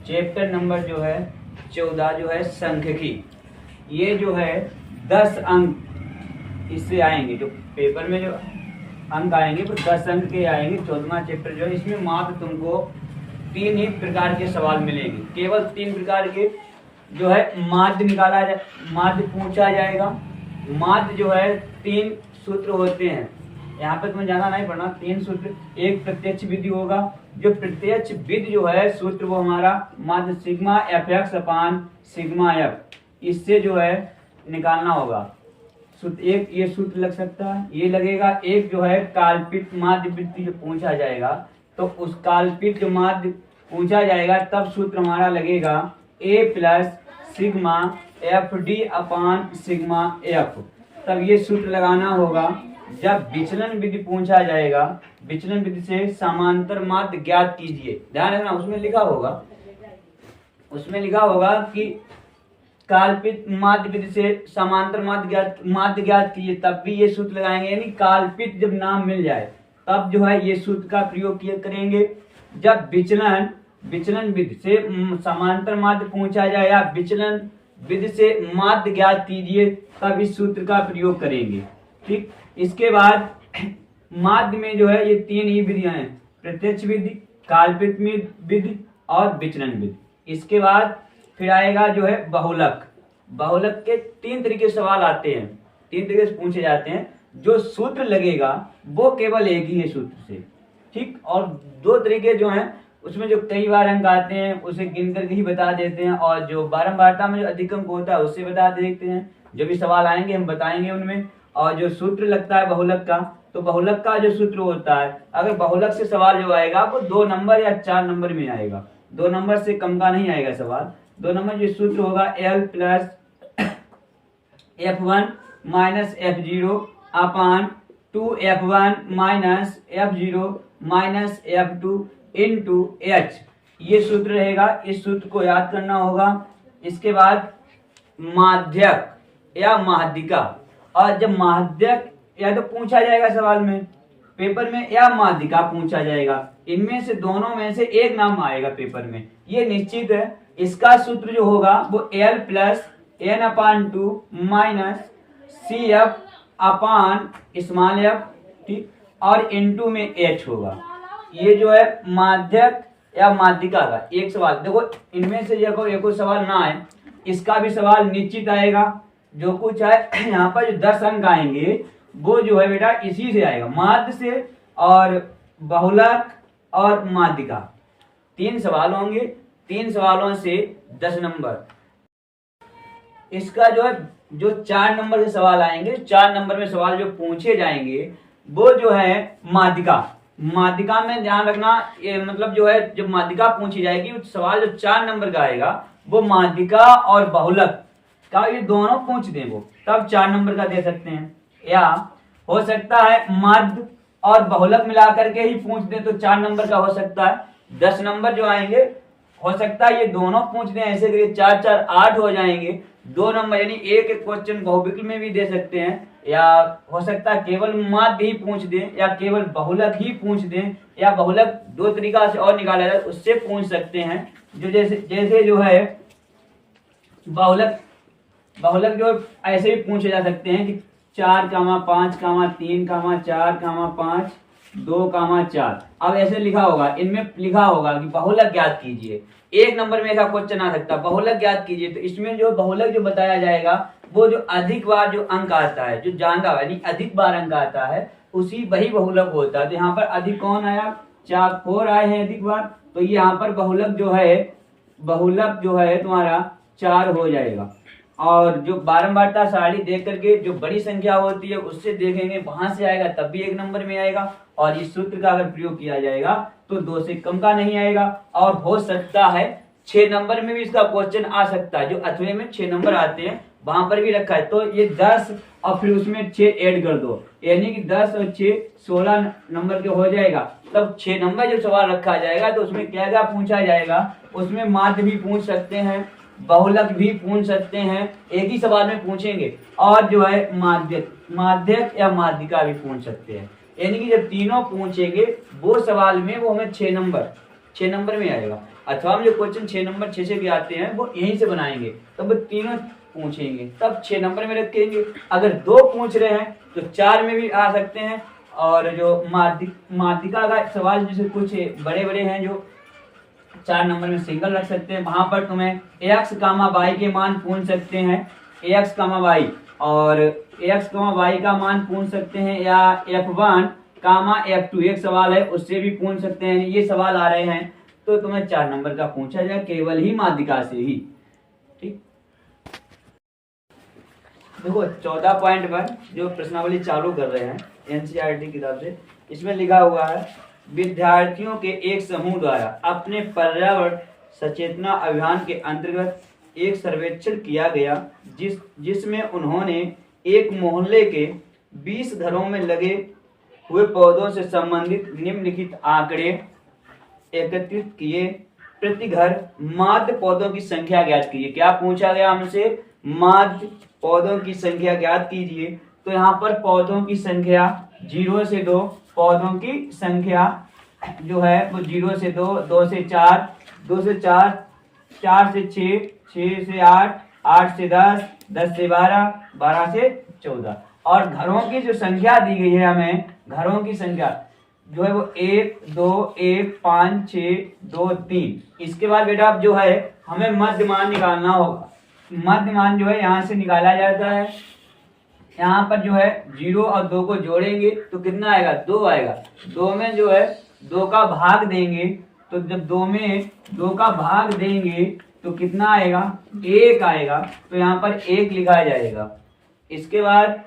Chapter number जो है 14 जो है सांख्यिकी। ये जो है 10 अंक इससे आएंगे, जो पेपर में जो अंक आएंगे वो 10 अंक के आएंगे। 14वां चैप्टर जो है इसमें मात्र तुमको 3 ही प्रकार के सवाल मिलेंगे, केवल 3 प्रकार के जो है माध्य निकाला जाए, माध्य पूछा जाएगा। माध्य जो है 3 सूत्र होते हैं, यहाँ पे तुम्हें ज्यादा नहीं पढ़ना। 3 सूत्र, एक प्रत्यक्ष विधि होगा। जो प्रत्यक्ष विधि जो है सूत्र वो हमारा माध्य सिग्मा एफ एक्स अपान सिग्मा एफ, इससे जो है निकालना होगा। सूत्र एक ये सूत्र लग सकता है, ये लगेगा। एक जो है काल्पित माध्य वृत्ति जो पूछा जाएगा, तो उस काल्पित जो माध्य पूछा जाएगा तब सूत्र हमारा लगेगा a plus sigma f d upon sigma f. तब ये सूत्र लगाना होगा। जब विचलन विधि पूछा जाएगा, विचलन विधि से समांतर माध्य ज्ञात कीजिए, ध्यान रखना उसमें लिखा होगा कि काल्पित माध्य विधि से समांतर माध्य ज्ञात कीजिए, तब भी ये सूत्र लगाएंगे। यानी काल्पित जब नाम मिल जाए तब जो है ये सूत्र का प्रयोग किया करेंगे। जब विचलन विधि से समांतर माध्य पूछा जाए या विचलन विधि से माध्य ज्ञात कीजिए, तब इस सूत्र का प्रयोग करेंगे। ठीक, इसके बाद माध्य में जो है ये 3 ही विधियां हैं, प्रत्यक्ष विधि, काल्पित विधि और विचलन विधि। इसके बाद फिर आएगा जो है बहुलक। बहुलक के 3 तरीके से सवाल आते हैं, 3 तरीके से पूछे जाते हैं। जो सूत्र लगेगा वो केवल एक ही है सूत्र से, ठीक। और 2 तरीके जो हैं उसमें जो कई बार अंक आते हैं उसे गिन करके ही बता देते हैं, और जो बारंबारता में जो अधिक अंक होता है उससे बता देते हैं। जो भी सवाल आएंगे हम बताएंगे उनमें। और जो सूत्र लगता है बहुलक का, तो बहुलक का जो सूत्र होता है, अगर बहुलक से सवाल जो आएगा वो 2 नंबर या 4 नंबर में आएगा, 2 नंबर से कम का नहीं आएगा सवाल। 2 नंबर जो सूत्र होगा L plus F1 minus F0 अपान 2F1 minus F0 minus F2 into H, ये सूत्र रहेगा। इस सूत्र को याद करना होगा। इसके बाद माध्यक या माध्यिका, और जब माध्यक या तो पूछा जाएगा सवाल में पेपर में या माध्यिका पूछा जाएगा, इनमें से दोनों में से एक नाम आएगा पेपर में, ये निश्चित है। इसका सूत्र जो होगा वो L plus N upon 2 minus C F upon small F, ठीक, और इनटू में H होगा। ये जो है माध्यक या माध्यिका का एक सवाल। देखो इनमें से एक सवाल ना आए, इसका भी सवाल निश्चित आएगा। जो कुछ है यहाँ पर जो 10 अंक आएंगे वो जो है बेटा इसी से आएगा, माध्य से और बहुलक और माध्यिका। 3 सवाल होंगे, 3 सवालों से 10 नंबर। इसका जो है जो 4 नंबर के सवाल आएंगे, 4 नंबर में सवाल जो पूछे जाएंगे वो जो है माध्यिका। माध्यिका में ध्यान रखना, ये मतलब जो है जब माध्यिका पूछी जाएगी सवाल जो 4 नंबर का आएगा वो माध्यिका और बहुलक का ये दोनों पूछ दें वो, तब 4 नंबर का दे सकते हैं। या हो सकता है माध्य और बहुलक मिला करके ही पूछ दें तो 4 नंबर का हो सकता है। 10 नंबर जो आएंगे हो सकता है ये दोनों पूछ दें, ऐसे करके 4 4 8 हो जाएंगे। 2 नंबर यानी एक क्वेश्चन बहुविकल्प में भी दे सकते हैं, या हो सकता है केवल माध्य ही पूछ दें या केवल बहुलक ही पूछ दें, या बहुलक 2 तरीका से और निकाला जाए उससे पूछ सकते हैं। जो जैसे जो है बहुलक जो ऐसे भी पूछे जा सकते हैं कि 4, 5, 3, 4, 5, 2, 4। अब ऐसे लिखा होगा, इनमें लिखा होगा कि बहुलक ज्ञात कीजिए। 1 नंबर में ऐसा क्वेश्चन आ सकता है, बहुलक ज्ञात कीजिए। तो इसमें जो बहुलक जो बताया जाएगा वो जो अधिक बार जो अंक आता है, जो ज्यादा यानी अधिक बार अंक आता है उसी वही बहुलक होता है। तो यहाँ पर अधिक कौन आया, 4 आए हैं अधिक बार, तो ये यहाँ पर बहुलक जो है तुम्हारा 4 हो जाएगा। और जो बारंबारता सारणी देख करके जो बड़ी संख्या होती है उससे देखेंगे, वहां से आएगा तब भी 1 नंबर में आएगा। और इस सूत्र का अगर प्रयोग किया जाएगा तो 2 से कम का नहीं आएगा। और हो सकता है 6 नंबर में भी इसका क्वेश्चन आ सकता है, जो अथवे में 6 नंबर आते हैं वहां पर भी रखा है। तो ये 10 और फिर उसमें 6 ऐड कर दो, यानी कि 10 और 6 16 नंबर के हो जाएगा। तब 6 नंबर जब सवाल रखा जाएगा तो उसमें क्या क्या पूछा जाएगा, उसमें माध्य भी पूछ सकते हैं, बहुलक भी पूछ सकते हैं, एक ही सवाल में पूछेंगे। और जो है माध्यक या माध्यिका भी पूछ सकते हैं। यानी कि जब तीनों पूछेंगे वो सवाल में वो हमें 6 नंबर 6 नंबर में आएगा। अथवा में जो क्वेश्चन 6 नंबर 6 के आते हैं वो यहीं से बनाएंगे, तब तीनों पूछेंगे तब 6 नंबर में रखेंगे। अगर 2 पूछ रहे हैं तो 4 में भी आ सकते हैं। और जो माध्यिका का सवाल जैसे कुछ बड़े बड़े हैं जो 4 नंबर में सिंगल रख सकते हैं, वहां पर तुम्हें x, y के मान पूछ सकते हैं, x, y और x, y का मान पूछ सकते हैं, या f1, f2 एक सवाल है उससे भी पूछ सकते हैं। ये सवाल आ रहे हैं तो तुम्हें 4 नंबर का पूछा जाए केवल ही माध्यिका से ही। ठीक, देखो 14 पॉइंट पर जो प्रश्नावली चालू कर रहे हैं एनसीईआरटी किताब से, इसमें लिखा हुआ है विद्यार्थियों के एक समूह द्वारा अपने पर्यावरण सचेतना अभियान के अंतर्गत एक सर्वेक्षण किया गया, जिसमें उन्होंने एक मोहल्ले के 20 घरों में लगे हुए पौधों से संबंधित निम्नलिखित आंकड़े एकत्रित किए। प्रति घर माध्य पौधों की संख्या ज्ञात कीजिए। क्या पूछा गया हमसे? माध्य पौधों की संख्या ज्ञात कीजिए। तो यहाँ पर पौधों की संख्या 0 से 2, पौधों की संख्या जो है वो 0 से 2, 2 से 4, 2 से 4, 4 से 6, 6 से 8, 8 से 10, 10 से 12, 12 से 14। और घरों की जो संख्या दी गई है हमें, घरों की संख्या जो है वो 1, 2, 1, 5, 6, 2, 3। इसके बाद बेटा अब जो है हमें मध्यमान निकालना होगा। मध्यमान जो है यहाँ से निकाला जाता है। यहाँ पर जो है 0 और 2 को जोड़ेंगे तो कितना आएगा? 2 आएगा। 2 में जो है 2 का भाग देंगे, तो जब 2 में 2 का भाग देंगे तो कितना आएगा? 1 आएगा। तो यहाँ पर 1 लिखा जाएगा। इसके बाद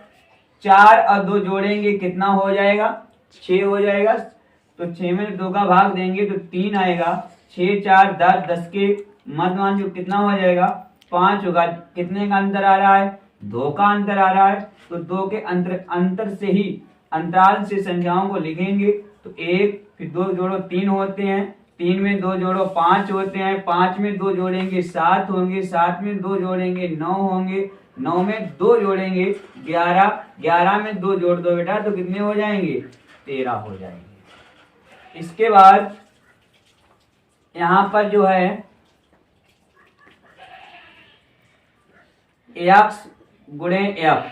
4 और 2 जोड़ेंगे, कितना हो जाएगा? 6 हो जाएगा। तो 6 में 2 का भाग देंगे तो 3 आएगा। 6, 4, 10, 10 के मध्यमान जो कितना हो जाएगा? 5 होगा। कितने का अंतर आ रहा है? 2 का अंतर आ रहा है। तो 2 के अंतर से ही अंतराल से संख्याओं को लिखेंगे। तो 1 फिर 2 जोड़ो 3 होते हैं, 3 में 2 जोड़ो 5 होते हैं, 5 में 2 जोड़ेंगे 7 होंगे, 7 में 2 जोड़ेंगे 9 होंगे, 9 में 2 जोड़ेंगे 11, 11 में 2 जोड़ दो बेटा तो कितने हो जाएंगे? 13 हो जाएंगे। इसके बाद यहाँ पर जो है x गुणे f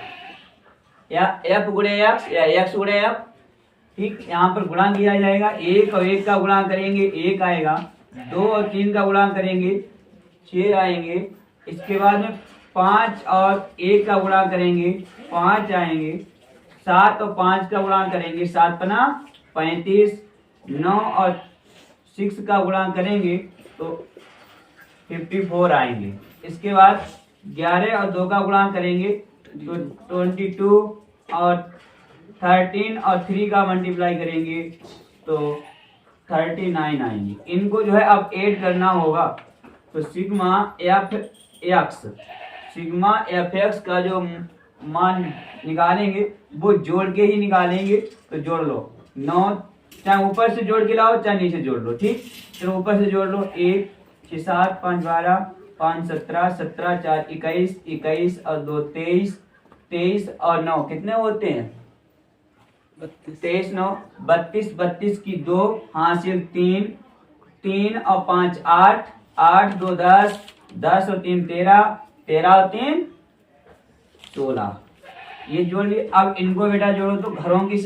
या f गुणे x या x गुणे f। ठीक, यहाँ पर गुणा किया जाएगा। 1 और 1 का गुणा करेंगे 1 आएगा, 2 और 3 का गुणा करेंगे 6 आएंगे। इसके बाद में 5 और 1 का गुणा करेंगे 5 आएंगे, 7 और 5 का गुणा करेंगे 7 पना 35, 9 और 6 का गुणा करेंगे तो 54 आएंगे। इसके बाद 11 और 2 का गुणा करेंगे तो 22 और 13 और 3 का मल्टीप्लाई करेंगे तो 39 आएंगे। इनको जो है अब ऐड करना होगा। तो सिग्मा एफ एक्स का जो मान निकालेंगे वो जोड़ के ही निकालेंगे। तो जोड़ लो 9, चाहे ऊपर से जोड़ के लाओ चाहे नीचे जोड़ लो। ठीक, चलो ऊपर से जोड़ लो। 1, 6, 7, 5, 12, 5, 17, 17, 4, 21, 21 और 2 23, 23 और 9 कितने होते हैं? 23, 9, 32, 32 की 2 हासिल 3, 3 और 5 8, 8, 2 10, 10 और 3 13, 13 और 3 16। ये जोड़ लिए। अब इनको बेटा जोड़ो तो घरों की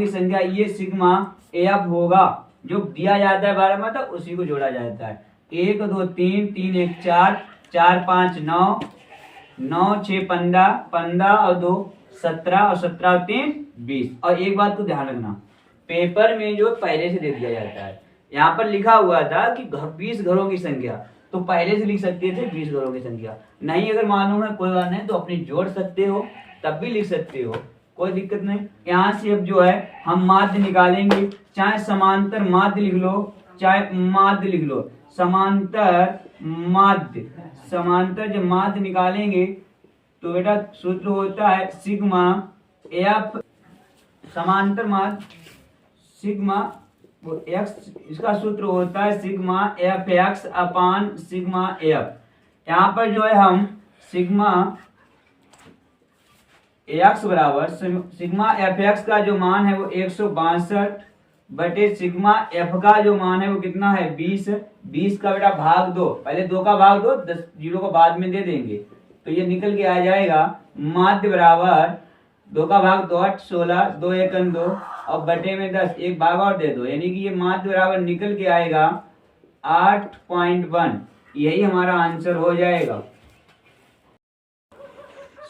संख्या ये सिग्मा एफ होगा जो दिया जाता है 12 में, तो उसी को जोड़ा जाता है। 1, 2, 3, 3, 1, 4, 4, 5, 9, 9, 6, 15, 15 और 2 17 और 17 और 3 20। और एक बात को ध्यान रखना, पेपर में जो पहले से दे दिया जाता है, यहाँ पर लिखा हुआ था कि 20 घरों की संख्या, तो पहले से लिख सकते थे 20 घरों की संख्या। नहीं अगर मालूम है कोई बात नहीं, तो अपनी जोड़ सकते हो, तब भी लिख सकते हो, कोई दिक्कत नहीं। यहाँ से अब जो है हम माध्य निकालेंगे, चाहे समांतर माध्य लिख लो चाहे माध्य लिख लो। समांतर जब माध्य निकालेंगे तो बेटा सूत्र होता है सिग्मा एफ समांतर माध्य सिग्मा वो एक्स, इसका सूत्र होता है सिग्मा एफ एक्स अपान सिग्मा एफ। यहाँ पर जो है हम सिग्मा एक्स बराबर सिग्मा एफ एक्स का जो मान है वो 162 बटे सिग्मा एफ का जो मान है वो कितना है 20। 20 का बेटा भाग 2, पहले 2 का भाग 2, 10 जीरो को बाद में दे देंगे तो ये निकल के आ जाएगा माध्य बराबर 2 का भाग 2 8 16 2 1 2 और बटे में 10 एक भाग और दे दो, यानी कि ये माध्य बराबर निकल के आएगा 8.1। यही हमारा आंसर हो जाएगा।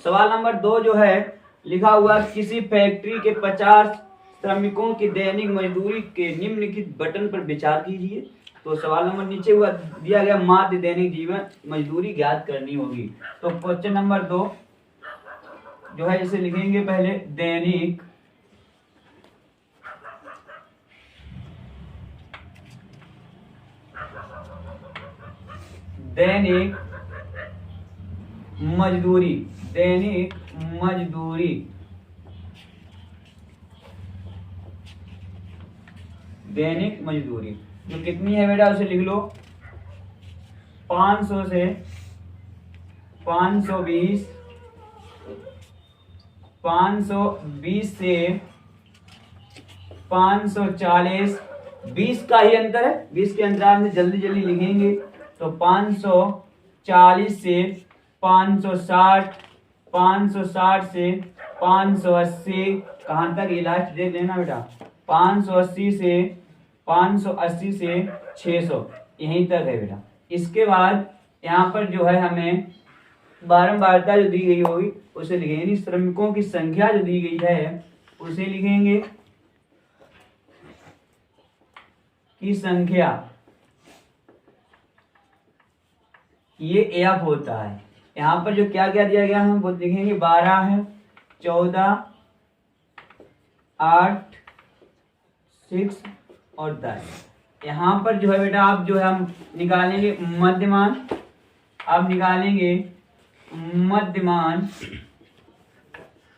सवाल नंबर 2 जो है लिखा हुआ किसी फैक्ट्री के 50 श्रमिकों की दैनिक मजदूरी के निम्नलिखित बटन पर विचार कीजिए। तो सवाल नंबर नीचे हुआ दिया गया माध्य दैनिक जीवन मजदूरी ज्ञात करनी होगी। तो क्वेश्चन नंबर 2 जो है इसे लिखेंगे पहले दैनिक मजदूरी, दैनिक मजदूरी, दैनिक मजदूरी जो कितनी है बेटा उसे लिख लो 500 से 520, 520 से 540, 20 का ही अंतर है, 20 के अंतराल में जल्दी जल्दी लिखेंगे तो 540 से 560, 560 से 580, कहाँ तक ये लास्ट देख लेना बेटा, 580 से 580 से 600 यहीं तक है बेटा। इसके बाद यहाँ पर जो है हमें बारंबारता जो दी गई होगी उसे लिखेंगे, यानी श्रमिकों की संख्या जो दी गई है उसे लिखेंगे की संख्या, ये एफ होता है। यहाँ पर जो क्या क्या दिया गया हम वो लिखेंगे 12 है, 14, 8, 6 और 10। यहाँ पर जो है बेटा आप जो है हम निकालेंगे मध्यमान, आप निकालेंगे मध्यमान,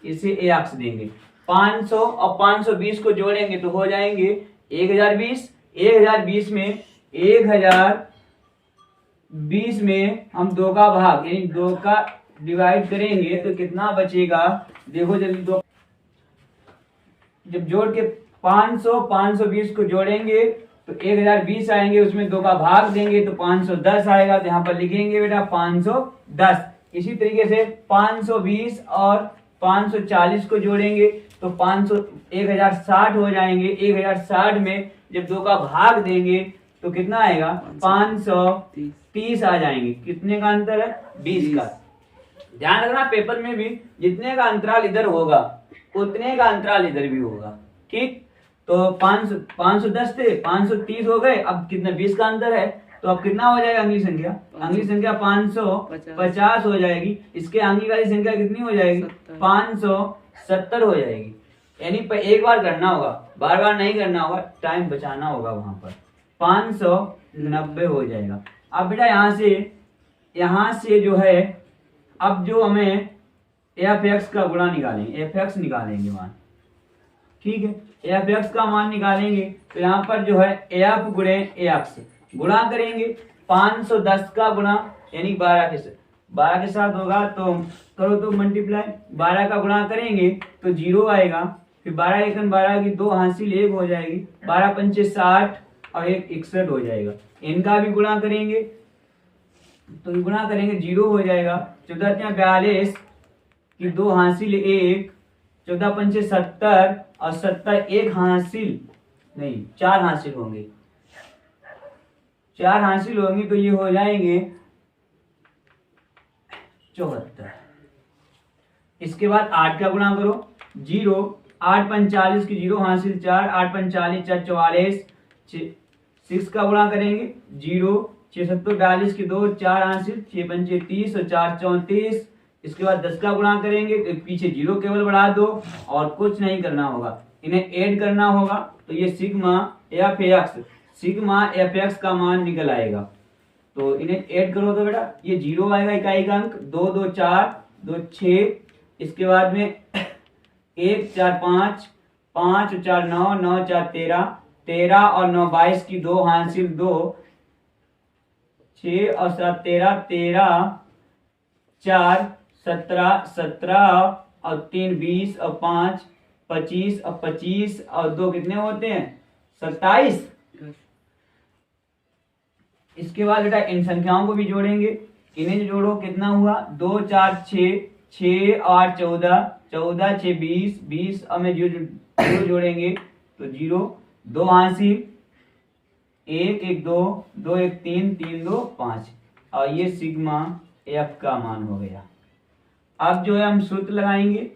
इसे ए अक्ष देंगे 500 और 520 को जोड़ेंगे तो हो जाएंगे 1020। 1020 में 1020 में हम 2 का भाग यानी 2 का डिवाइड करेंगे तो कितना बचेगा, देखो जल्दी दो, जब जोड़ के 500 520 को जोड़ेंगे तो 1020 आएंगे, उसमें 2 का भाग देंगे तो 510 आएगा, तो यहाँ पर लिखेंगे बेटा 510। इसी तरीके से 520 और 540 को जोड़ेंगे तो 1060 हो जाएंगे। 1060 में जब 2 का भाग देंगे तो कितना आएगा 530 आ जाएंगे। कितने का अंतर है 20 का। ध्यान रखना पेपर में भी जितने का अंतराल इधर होगा उतने का अंतराल इधर भी होगा, ठीक। तो 510 थे 530 हो गए, अब कितना 20 का अंतर है तो अब कितना हो जाएगा अगली संख्या, अगली संख्या 550 हो जाएगी। इसके आगे वाली संख्या कितनी हो जाएगी 570 हो जाएगी। यानी एक बार करना होगा, बार बार नहीं करना होगा, टाइम बचाना होगा वहां पर। 590 हो जाएगा। अब बेटा यहाँ से जो है अब जो हमें एफ एक्स का गुणा निकालेंगे, एफ एक्स निकालेंगे मान, ठीक है। एफ एक्स का मान निकालेंगे तो यहाँ पर जो है एफ गुणे एक्स गुणा करेंगे 510 का गुणा यानी 12 के साथ होगा तो करो तो मल्टीप्लाई, 12 का गुणा करेंगे तो 0 आएगा, फिर 12 एकन 12 की 2 हासिल 1 हो जाएगी, 12 पंचे 60 और 1 61 हो जाएगा। इनका भी गुणा करेंगे तो गुणा करेंगे 0 हो जाएगा, 14 42 की 2 हासिल 1, 14 पंचे 70 और 70 1 हासिल नहीं 4 हासिल होंगे, 4 हासिल होंगी तो ये हो जाएंगे 74। इसके बाद 8 का गुणा करो 0, 8 45 की 0 हासिल 4, 8 45 4 44, 6 का गुणा करेंगे 0, 6 7 42 की 2 4 हासिल 6 पंचे 30 और 4 34। इसके बाद 10 का गुणा करेंगे तो पीछे 0 केवल बढ़ा दो और कुछ नहीं करना होगा, इन्हें ऐड करना होगा तो ये सिग्मा एफ एक्स का मान निकल आएगा। तो इन्हें ऐड करो तो बेटा ये 0 आएगा, इकाई का अंक 2 2 4 2 6, इसके बाद में 1 4 5 5 4 9 9 4 13 13 और 9 22 की 2 हासिल 2, 6 और 7 13 13 4 17 17 और 3 20 और 5 25 और 25 और 2 कितने होते हैं 27। इसके बाद बेटा इन संख्याओं को भी जोड़ेंगे, इन्हें जोड़ो, कितना हुआ 2 4 6, 6 8 14, 14 6 20, 20 अब में जीरो जोड़ेंगे तो 0, 2 हासिल, 1 1 2, 2 1 3, 3 2 5 और ये सिग्मा एफ का मान हो गया। अब जो है हम सूत्र लगाएंगे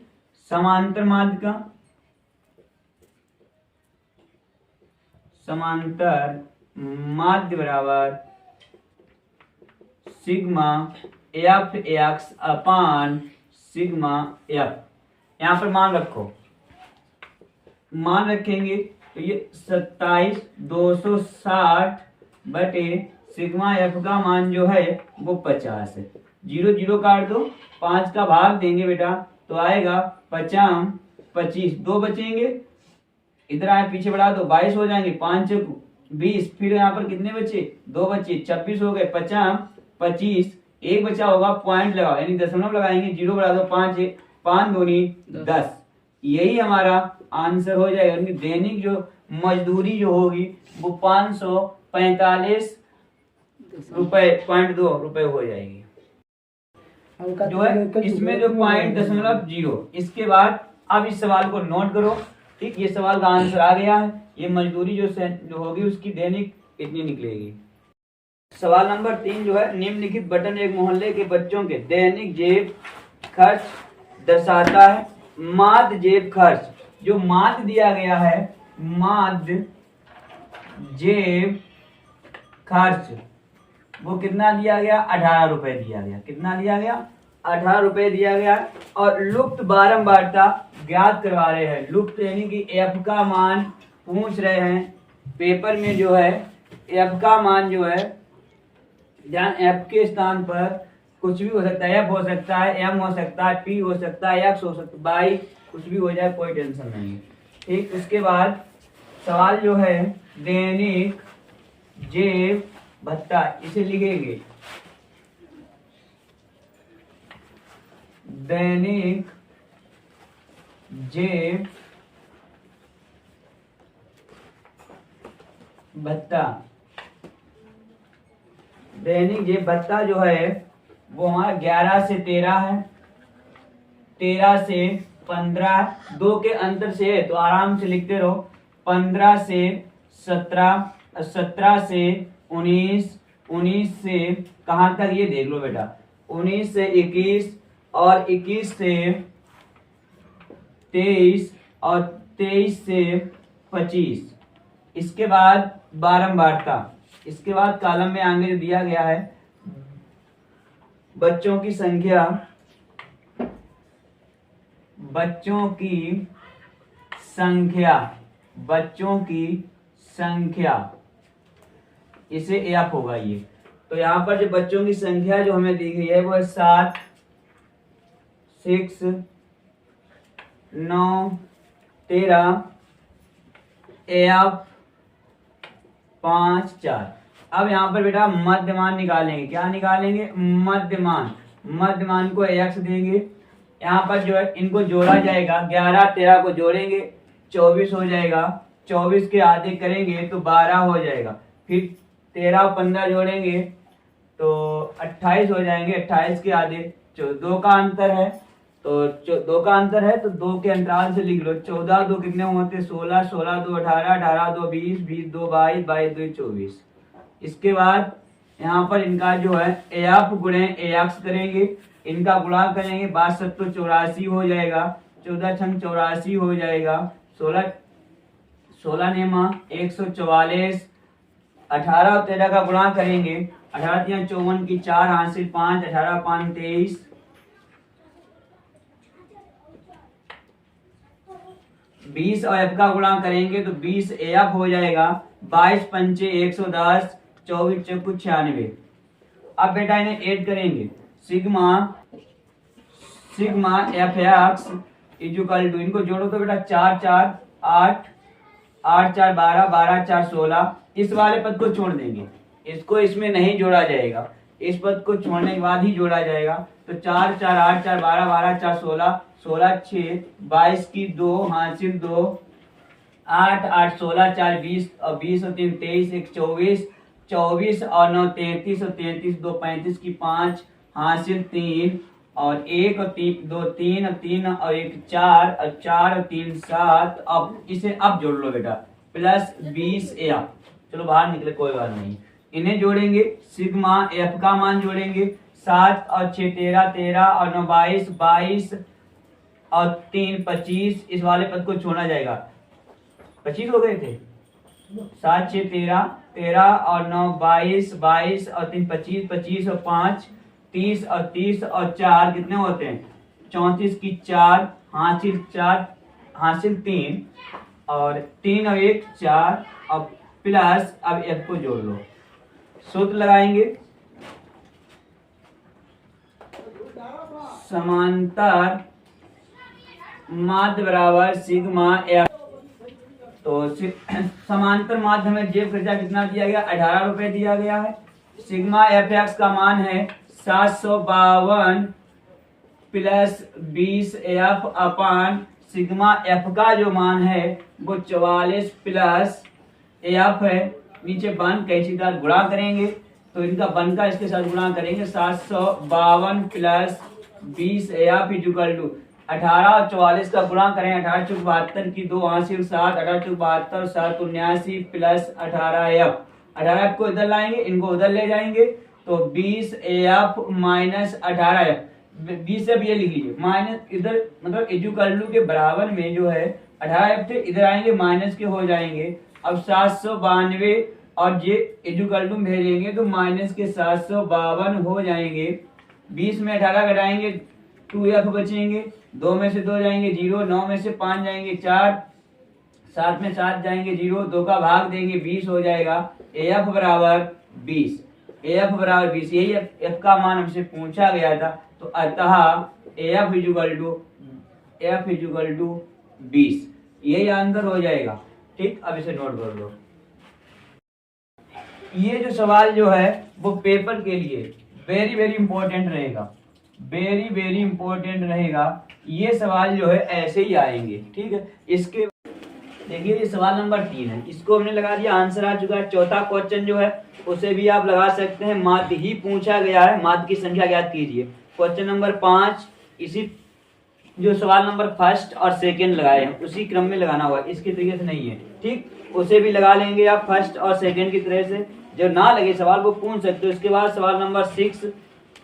समांतर माध्य का। समांतर माध्य बराबर सिग्मा एफ एक्स अपान सिग्मा एफ। यहां पर मान रखो, मान रखेंगे तो ये 27 260 बटे सिग्मा एफ का मान जो है वो 50 है। 0 0 काट दो, 5 का भाग देंगे बेटा तो आएगा 50 25, 2 बचेंगे, इधर आए पीछे बढ़ा दो 22 हो जाएंगे, 5 20, फिर यहाँ पर कितने बचे 2 बचे 26 हो गए, 50 25, एक बचा होगा पॉइंट लगाओ यानी दशमलव लगाएंगे, 0 बढ़ा दो 5 5 दूनी 10, यही हमारा आंसर हो जाएगा। यानी दैनिक जो मजदूरी जो होगी वो 545 रुपए ₹0.2 हो जाएगी जो है इसमें जो .0। इसके बाद अब इस सवाल को नोट करो, ठीक, ये सवाल का आंसर आ गया है। ये मजदूरी जो होगी उसकी दैनिक इतनी निकलेगी। सवाल नंबर 3 जो है निम्नलिखित बटन एक मोहल्ले के बच्चों के दैनिक जेब खर्च दर्शाता है। माध्य जेब खर्च, जो माध्य दिया गया है माध्य जेब खर्च वो कितना दिया गया 18 रुपए दिया गया। कितना दिया गया 18 रुपए दिया गया। और लुप्त बारंबारता ज्ञात करवा रहे हैं। लुप्त यानी कि एफ का मान पूछ रहे हैं पेपर में जो है। एफ का मान जो है ध्यान, एफ के स्थान पर कुछ भी हो सकता है, एफ हो सकता है, एम हो सकता है, पी हो सकता है, एक्स हो सकता है, बाई कुछ भी हो जाए, कोई टेंशन नहीं है, ठीक। उसके बाद सवाल जो है दैनिक जेब भत्ता, इसे लिखेंगे दैनिक जेब भत्ता। दैनिक जेब भत्ता जो है वो हमारा 11 से 13 है, 13 से 15, 2 के अंतर से है तो आराम से लिखते रहो। 15 से 17, 17 से 19, 19 से कहाँ तक ये देख लो बेटा, 19 से 21 और 21 से 23 और 23 से 25। इसके बाद बारंबारता, इसके बाद कॉलम में आगे दिया गया है बच्चों की संख्या, बच्चों की संख्या, बच्चों की संख्या, इसे एफ होगा ये। तो यहाँ पर जो बच्चों की संख्या जो हमें दी गई है वो है 7 6 9 13 एफ 5 4। अब यहाँ पर बेटा मध्यमान निकालेंगे। क्या निकालेंगे मध्यमान। मध्यमान को एक्स देंगे। यहाँ पर जो है इनको जोड़ा जाएगा, 11 13 को जोड़ेंगे 24 हो जाएगा, 24 के आधे करेंगे तो 12 हो जाएगा, फिर 13 और 15 जोड़ेंगे तो 28 हो जाएंगे, 28 के आधे 2 का अंतर है तो 2 का अंतर है तो 2 के अंतराल से लिख लो। 14 2 कितने होते 16, 16 2 18, 18 2 20, 20 2 22, 22 2 24। इसके बाद यहाँ पर इनका जो है एफ गुणे एक्स करेंगे, इनका गुणा करेंगे, 62 तो 84 हो जाएगा, 14 छंग 84 हो जाएगा, 16 नेमा 144, 18 और 13 का गुणा करेंगे, 18 3 54 की 4 हासिल 5, 18 5 23, 20 और एफ का गुणा करेंगे तो 20 एफ हो जाएगा, 22 पंचे 110, 24 चौको 96। अब बेटा इन्हें ऐड करेंगे, sigma F X equal to, इनको जोड़ो तो बेटा 4 4 8, 8 4 12, 12 4 16। इस वाले पद को छोड़ देंगे, इसको इसमें नहीं जोड़ा जाएगा, इस पद को छोड़ने के बाद ही जोड़ा जाएगा। तो 4 4 8 4 12, 12 4 16, 16 6 22 की 2 हासिल 2, 8 8 16 4 20 और 20 और 3 23 1 24 24 और 9 33 और 33 2 35 की 5 हासिल 3 और 1 और 3 2 3 और 3 और 1 4 और 4 और 3 7। अब इसे अब जोड़ लो बेटा, प्लस 20 एफ। चलो बाहर निकले कोई बात नहीं, इन्हें जोड़ेंगे, सिग्मा एफ का मान जोड़ेंगे। 7 और 6 13 13 और 9 22 22 और 3 25। इस वाले पद को छोड़ा जाएगा, 25 हो गए थे। 7 6 13 13 और 9 22 22 और 3 25 25 और 5 30 और 30 और 4 कितने होते हैं 34 की 4 हासिल 3 और 3 और 1 4। अब प्लस, अब एफ को जोड़ लो, सूत्र लगाएंगे, समांतर माध्य बराबर सिग्मा एफ। तो समांतर माध्य में जेब खर्चा कितना दिया गया, 18 रुपए दिया गया है। सिग्मा एफ एक्स का मान है 752 प्लस 20 एफ अपान सिग्मा एफ का जो मान है वो 44 प्लस एफ है। नीचे बन कैंची का गुणा करेंगे तो इनका बन का इसके साथ गुणा करेंगे। 752 प्लस 20 एफ इक्वल टू 18 और 44 का गुणा करें, 18 चौक 72 की 2 हासिल 7, 18 चौक 72 7 79 प्लस 18 एफ। 18 को इधर लाएंगे, इनको उधर ले जाएंगे तो 20 एफ माइनस 18 एफ। 20 से ये लिख लीजिए माइनस, इधर मतलब इक्वल टू के बराबर में जो है 18 एफ थे, इधर आएंगे माइनस के हो जाएंगे। अब 792 और ये इक्वल टू भेजेंगे तो माइनस के 752 हो जाएंगे। 20 में 18 घटाएंगे 2f बचेंगे, 2 में से 2 जाएंगे 0, 9 में से 5 जाएंगे 4, 7 में 7 जाएंगे 0, 2 का भाग देंगे 20 हो जाएगा। AF बराबर 20, AF बराबर 20, यही f का मान हमसे पूछा गया था। तो अतः AF इक्वल टू 20, यही आंसर हो जाएगा। ठीक, अब इसे नोट कर लो। ये जो सवाल जो है वो पेपर के लिए वेरी वेरी इंपॉर्टेंट रहेगा, वेरी वेरी इंपॉर्टेंट रहेगा। ये सवाल जो है ऐसे ही आएंगे। ठीक है, इसके देखिए ये सवाल नंबर 3 है, इसको हमने लगा दिया, आंसर आ चुका है। चौथा क्वेश्चन जो है उसे भी आप लगा सकते हैं, माध्य ही पूछा गया है, माध्य की संख्या ज्ञात कीजिए। क्वेश्चन नंबर 5 इसी जो सवाल नंबर फर्स्ट और सेकंड लगाए हैं उसी क्रम में लगाना होगा, इसके तरीके से नहीं है। ठीक, उसे भी लगा लेंगे आप फर्स्ट और सेकंड की तरह से, जो ना लगे सवाल वो पूछ सकते हो। इसके बाद सवाल नंबर 6,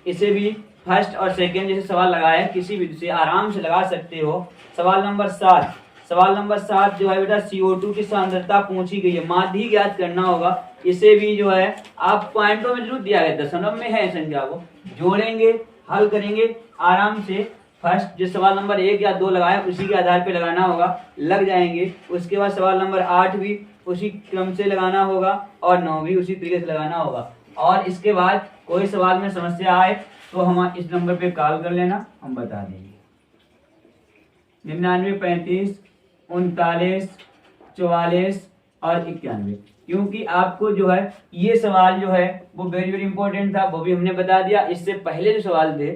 इसे भी फर्स्ट और सेकंड जैसे सवाल लगाए किसी भी से आराम से लगा सकते हो। सवाल नंबर 7 जो है बेटा CO2 की सांद्रता पूछी गई है, माध्य ही ज्ञात करना होगा। इसे भी जो है आप पॉइंटों में जरूर दिया है, दशमलव में है संख्या, वो जोड़ेंगे हल करेंगे आराम से। फर्स्ट जो सवाल नंबर 1 या 2 लगाए उसी के आधार पे लगाना होगा, लग जाएंगे। उसके बाद सवाल नंबर 8 भी उसी क्रम से लगाना होगा और 9 भी उसी तरीके से लगाना होगा। और इसके बाद कोई सवाल में समस्या आए तो हम इस नंबर पे कॉल कर लेना, हम बता देंगे। 99 35 39 44 और 91। क्योंकि आपको जो है ये सवाल जो है वो वेरी वेरी इंपॉर्टेंट था, वो भी हमने बता दिया। इससे पहले जो सवाल थे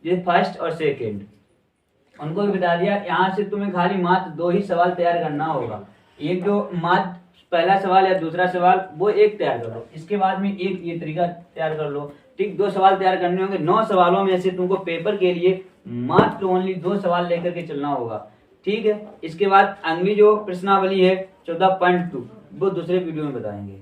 ये फर्स्ट और सेकंड, उनको भी बता दिया। यहाँ से तुम्हें खाली मात्र 2 ही सवाल तैयार करना होगा, एक जो मात्र पहला सवाल या दूसरा सवाल वो एक तैयार कर लो, इसके बाद में एक ये तरीका तैयार कर लो। ठीक, 2 सवाल तैयार करने होंगे। 9 सवालों में से तुमको पेपर के लिए मात्र ओनली 2 सवाल लेकर के चलना होगा। ठीक है, इसके बाद अगली जो प्रश्नावली है 14.2 वो दूसरे वीडियो में बताएंगे।